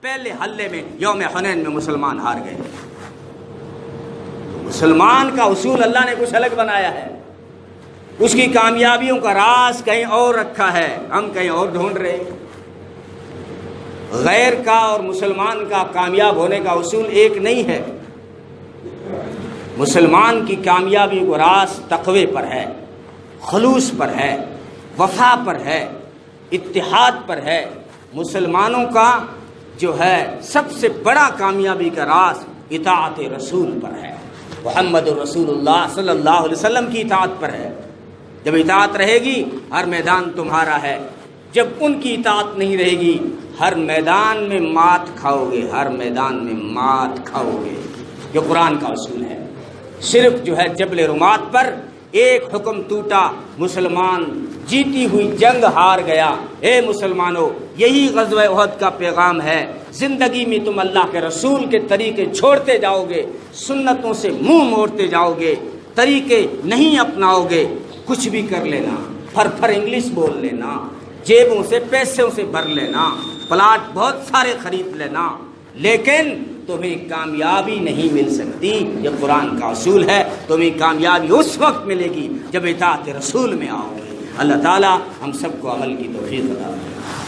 پہلے حلے میں یوم حنین میں مسلمان ہار گئے. مسلمان کا اصول اللہ نے کچھ الگ بنایا ہے، اس کی کامیابیوں کا راز کہیں اور رکھا ہے، ہم کہیں اور ڈھونڈ رہے ہیں. غیر کا اور مسلمان کا کامیاب ہونے کا اصول ایک نہیں ہے. مسلمان کی کامیابی کا راز تقوی پر ہے، خلوص پر ہے، وفا پر ہے، اتحاد پر ہے. مسلمانوں کا جو ہے سب سے بڑا کامیابی کا راز اطاعت رسول پر ہے، محمد رسول اللہ صلی اللہ علیہ وسلم کی اطاعت پر ہے. جب اطاعت رہے گی ہر میدان تمہارا ہے، جب ان کی اطاعت نہیں رہے گی ہر میدان میں مات کھاؤ گے، ہر میدان میں مات کھاؤ گے. یہ قرآن کا اصول ہے. صرف جو ہے جبل رمات پر ایک حکم ٹوٹا، مسلمان جیتی ہوئی جنگ ہار گیا. اے مسلمانوں، یہی غزوہ احد کا پیغام ہے. زندگی میں تم اللہ کے رسول کے طریقے چھوڑتے جاؤ گے، سنتوں سے منہ موڑتے جاؤ گے، طریقے نہیں اپناؤ گے، کچھ بھی کر لینا، پھر انگلش بول لینا، جیبوں سے پیسوں سے بھر لینا، پلاٹ بہت سارے خرید لینا، لیکن تمہیں کامیابی نہیں مل سکتی. یہ قرآن کا اصول ہے. تمہیں کامیابی اس وقت ملے گی جب اطاعت رسول میں آؤ گے. اللہ تعالی ہم سب کو عمل کی توفیق عطا فرمائے.